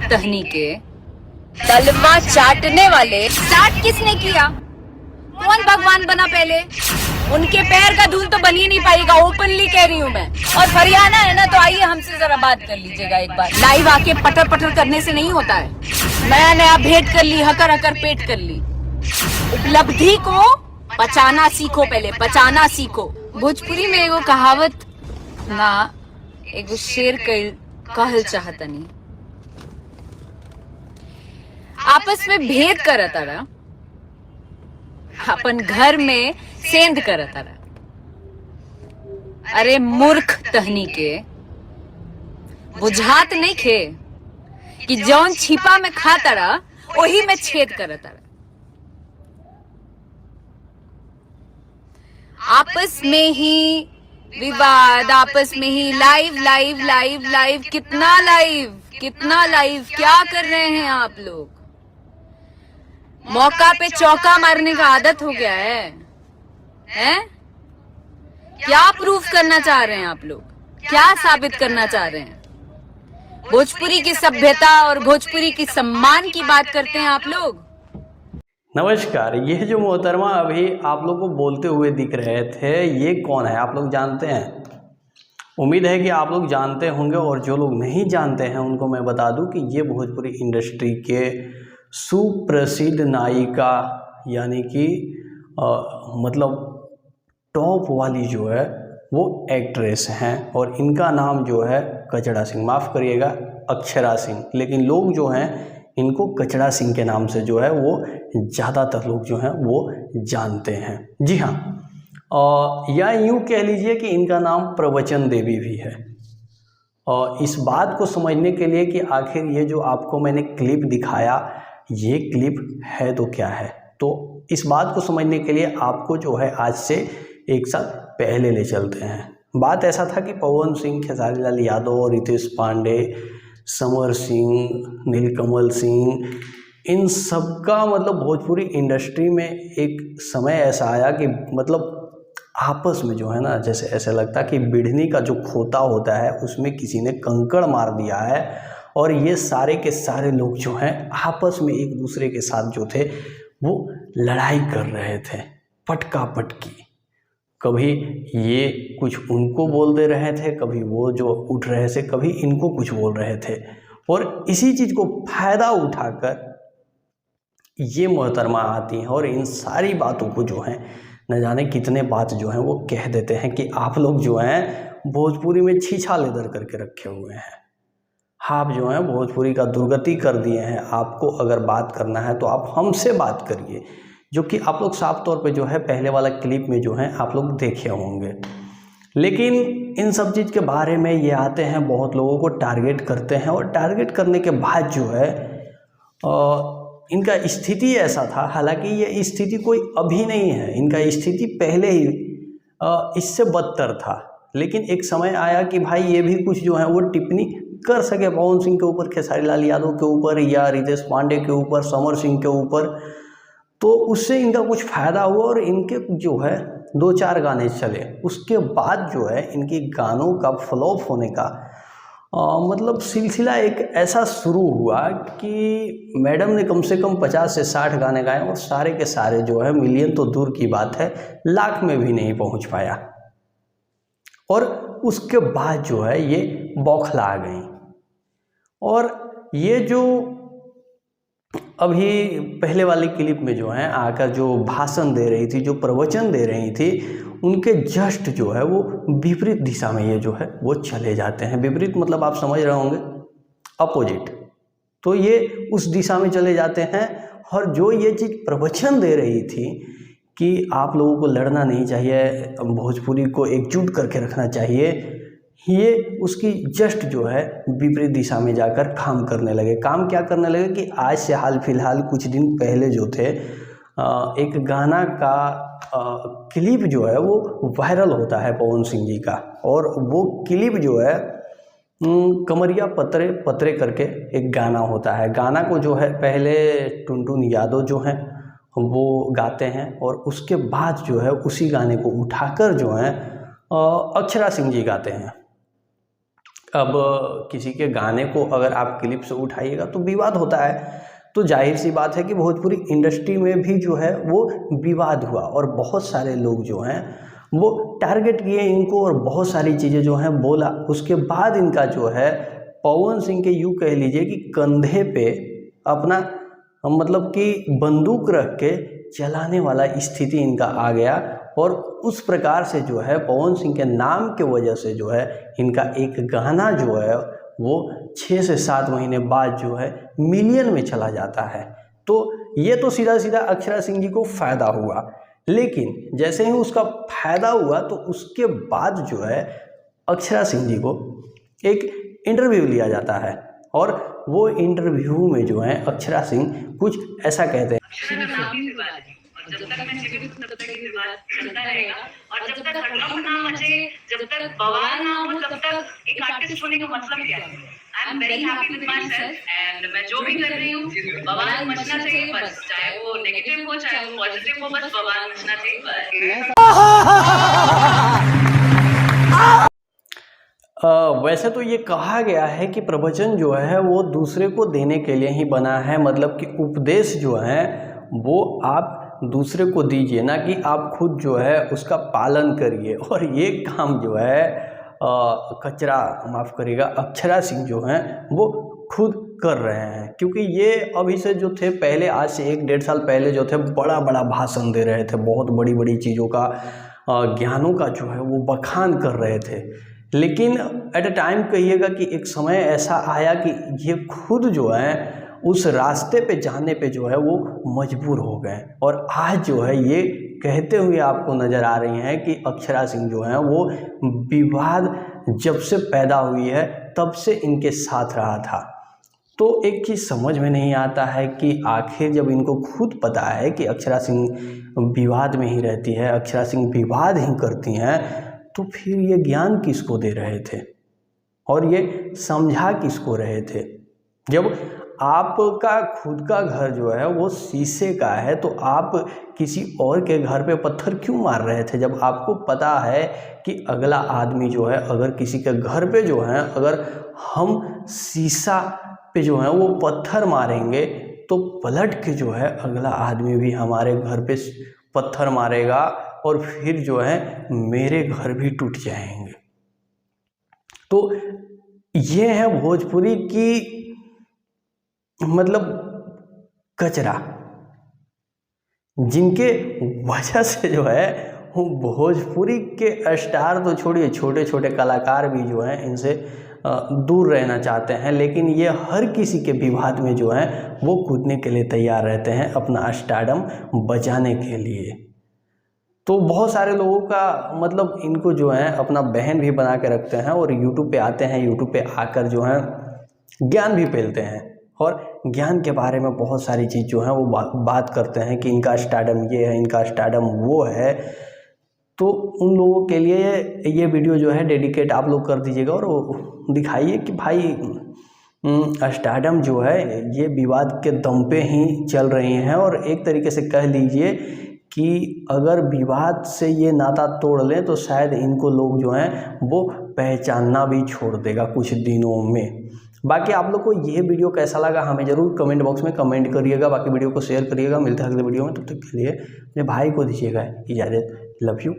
टहनी के तलवा चाटने वाले स्टार्ट किसने किया? कौन भगवान बना पहले? उनके पैर का धूल तो बन ही नहीं पाएगा, ओपनली कह रही हूँ मैं। और हरियाणा है ना, तो आइए हमसे जरा बात कर लीजिएगा एक बार। लाइव आके पटर पटर करने से नहीं होता है। नया नया भेंट कर ली, हकर हकर पेट कर ली। उपलब्धि को पचाना सीखो, पहले पचाना सीखो। भोजपुरी में एगो कहावत ना, एगो शेर कहल चाहतनी, आपस में भेद करत रहा, अपन घर में सेंध करत रहा। अरे मूर्ख टहनी के, बुझात नहीं खे कि जौन छिपा में खाता रहा वही में छेद करत रहा। आपस में ही विवाद, आपस में ही लाइव लाइव लाइव लाइव, कितना लाइव, कितना लाइव, क्या कर रहे हैं आप लोग? मौका पे चौका मारने का आदत हो गया है? क्या प्रूफ करना चाह रहे हैं आप लोग? क्या साबित करना चाह रहे हैं? भोजपुरी की सभ्यता और भोजपुरी की सम्मान की बात करते हैं आप लोग। नमस्कार, यह जो मोहतरमा अभी आप लोग को बोलते हुए दिख रहे थे, ये कौन है? आप लोग जानते हैं? उम्मीद है कि आप लोग जानते होंगे, और जो लोग नहीं जानते हैं उनको मैं बता दूं कि ये भोजपुरी इंडस्ट्री के सुप्रसिद्ध नायिका, यानी कि मतलब टॉप वाली जो है वो एक्ट्रेस हैं, और इनका नाम जो है कचड़ा सिंह, माफ़ करिएगा अक्षरा सिंह, लेकिन लोग जो हैं इनको कचड़ा सिंह के नाम से जो है वो ज़्यादातर लोग जो हैं वो जानते हैं। जी हाँ, या यूँ कह लीजिए कि इनका नाम प्रवचन देवी भी है। और इस बात को समझने के लिए कि आखिर ये जो आपको मैंने क्लिप दिखाया, ये क्लिप है तो क्या है, तो इस बात को समझने के लिए आपको जो है आज से एक साल पहले ले चलते हैं। बात ऐसा था कि पवन सिंह, खेसारी लाल यादव, रितेश पांडे, समर सिंह, नीलकमल सिंह, इन सब का मतलब भोजपुरी इंडस्ट्री में एक समय ऐसा आया कि मतलब आपस में जो है ना, जैसे ऐसा लगता कि बिढ़नी का जो खोता होता है उसमें किसी ने कंकड़ मार दिया है, और ये सारे के सारे लोग जो हैं आपस में एक दूसरे के साथ जो थे वो लड़ाई कर रहे थे, पटका पटकी। कभी ये कुछ उनको बोल दे रहे थे, कभी वो जो उठ रहे थे कभी इनको कुछ बोल रहे थे, और इसी चीज़ को फायदा उठाकर ये मोहतरमा आती हैं और इन सारी बातों को जो है न जाने कितने बात जो हैं वो कह देते हैं कि आप लोग जो हैं भोजपुरी में छीछा लेदर करके रखे हुए हैं, आप जो हैं भोजपुरी का दुर्गति कर दिए हैं। आपको अगर बात करना है तो आप हमसे बात करिए, जो कि आप लोग साफ तौर पे जो है पहले वाला क्लिप में जो है आप लोग देखे होंगे। लेकिन इन सब चीज़ के बारे में ये आते हैं, बहुत लोगों को टारगेट करते हैं, और टारगेट करने के बाद जो है इनका स्थिति ऐसा था, हालांकि ये स्थिति कोई अभी नहीं है, इनका स्थिति पहले ही इससे बदतर था। लेकिन एक समय आया कि भाई ये भी कुछ जो है वो टिप्पणी कर सके पवन सिंह के ऊपर, खेसारी लाल यादव के ऊपर, या रितेश पांडे के ऊपर, समर सिंह के ऊपर, तो उससे इनका कुछ फ़ायदा हुआ और इनके जो है 2-4 गाने चले। उसके बाद जो है इनकी गानों का फ्लॉप होने का मतलब सिलसिला एक ऐसा शुरू हुआ कि मैडम ने कम से कम 50 से 60 गाने गाए, और सारे के सारे जो है मिलियन तो दूर की बात है, लाख में भी नहीं पहुंच पाया। और उसके बाद जो है ये बौखला गई, और ये जो अभी पहले वाली क्लिप में जो है आकर जो भाषण दे रही थी, जो प्रवचन दे रही थी, उनके जस्ट जो है वो विपरीत दिशा में ये जो है वो चले जाते हैं। विपरीत मतलब आप समझ रहे होंगे, अपोजिट। तो ये उस दिशा में चले जाते हैं, और जो ये चीज़ प्रवचन दे रही थी कि आप लोगों को लड़ना नहीं चाहिए, भोजपुरी को एकजुट करके रखना चाहिए, ये उसकी जस्ट जो है विपरीत दिशा में जाकर काम करने लगे। काम क्या करने लगे कि आज से हाल फिलहाल कुछ दिन पहले जो थे एक गाना का क्लिप जो है वो वायरल होता है पवन सिंह जी का, और वो क्लिप जो है कमरिया पतरे पतरे करके एक गाना होता है। गाना को जो है पहले टुनटुन यादव जो हैं वो गाते हैं, और उसके बाद जो है उसी गाने को उठाकर जो है अक्षरा सिंह जी गाते हैं। अब किसी के गाने को अगर आप क्लिप से उठाइएगा तो विवाद होता है, तो जाहिर सी बात है कि भोजपुरी इंडस्ट्री में भी जो है वो विवाद हुआ और बहुत सारे लोग जो हैं वो टारगेट किए इनको और बहुत सारी चीज़ें जो हैं बोला। उसके बाद इनका जो है पवन सिंह के यूँ कह लीजिए कि कंधे पे अपना मतलब कि बंदूक रख के चलाने वाला स्थिति इनका आ गया और उस प्रकार से जो है पवन सिंह के नाम के वजह से जो है इनका एक गाना जो है वो 6 से 7 महीने बाद जो है मिलियन में चला जाता है। तो ये तो सीधा सीधा अक्षरा सिंह जी को फ़ायदा हुआ, लेकिन जैसे ही उसका फ़ायदा हुआ तो उसके बाद जो है अक्षरा सिंह जी को एक इंटरव्यू लिया जाता है और वो इंटरव्यू में जो है अक्षरा सिंह कुछ ऐसा कहते हैं। जब तक मैं जीवित हूं तब तक ये विवाद चलता रहेगा और जब तक हड़कंप ना मचे, जब तक बवाल ना हो, तब तक एक आर्टिस्ट होने का मतलब क्या है। I am very happy with my self and मैं जो भी कर रही हूँ बवाल मचना चाहिए बस, चाहे वो नेगेटिव हो चाहे वो पॉजिटिव हो, बस बवाल मचना चाहिए बस। वैसे तो ये कहा गया है कि प्रवचन जो है वो दूसरे को देने के लिए ही बना है, मतलब कि उपदेश जो है वो आप दूसरे को दीजिए, ना कि आप खुद जो है उसका पालन करिए। और ये काम जो है माफ़ करिएगा अक्षरा सिंह जो हैं वो खुद कर रहे हैं, क्योंकि ये अभी से जो थे पहले आज से 1-1.5 साल पहले जो थे बड़ा बड़ा भाषण दे रहे थे, बहुत बड़ी बड़ी चीज़ों का ज्ञानों का जो है वो बखान कर रहे थे। लेकिन एट अ टाइम कहिएगा कि एक समय ऐसा आया कि ये खुद जो है उस रास्ते पे जाने पे जो है वो मजबूर हो गए और आज जो है ये कहते हुए आपको नज़र आ रही हैं कि अक्षरा सिंह जो हैं वो विवाद जब से पैदा हुई है तब से इनके साथ रहा था। तो एक चीज़ समझ में नहीं आता है कि आखिर जब इनको खुद पता है कि अक्षरा सिंह विवाद में ही रहती है, अक्षरा सिंह विवाद ही करती हैं, तो फिर ये ज्ञान किसको दे रहे थे और ये समझा किसको रहे थे। जब आपका खुद का घर जो है वो शीशे का है तो आप किसी और के घर पे पत्थर क्यों मार रहे थे, जब आपको पता है कि अगला आदमी जो है अगर किसी के घर पे जो है अगर हम शीशा पे जो है वो पत्थर मारेंगे तो पलट के जो है अगला आदमी भी हमारे घर पे पत्थर मारेगा और फिर जो है मेरे घर भी टूट जाएंगे। तो ये है भोजपुरी की मतलब कचरा, जिनके वजह से जो है भोजपुरी के स्टार तो छोड़िए छोटे छोटे कलाकार भी जो हैं इनसे दूर रहना चाहते हैं, लेकिन ये हर किसी के विवाद में जो है वो कूदने के लिए तैयार रहते हैं अपना स्टारडम बचाने के लिए। तो बहुत सारे लोगों का मतलब इनको जो है अपना बहन भी बना के रखते हैं और यूट्यूब पे आते हैं, यूट्यूब पे आकर जो है ज्ञान भी फैलते हैं और ज्ञान के बारे में बहुत सारी चीज़ जो है वो बात करते हैं कि इनका स्टारडम ये है, इनका स्टारडम वो है। तो उन लोगों के लिए ये वीडियो जो है डेडिकेट आप लोग कर दीजिएगा और दिखाइए कि भाई स्टारडम जो है ये विवाद के दम पे ही चल रही हैं और एक तरीके से कह लीजिए कि अगर विवाद से ये नाता तोड़ लें तो शायद इनको लोग जो हैं वो पहचानना भी छोड़ देगा कुछ दिनों में। बाकी आप लोग को ये वीडियो कैसा लगा हमें ज़रूर कमेंट बॉक्स में कमेंट करिएगा, बाकी वीडियो को शेयर करिएगा। मिलते हैं अगले वीडियो में, तब तक के लिए अपने भाई को दीजिएगा इजाज़त। Love you.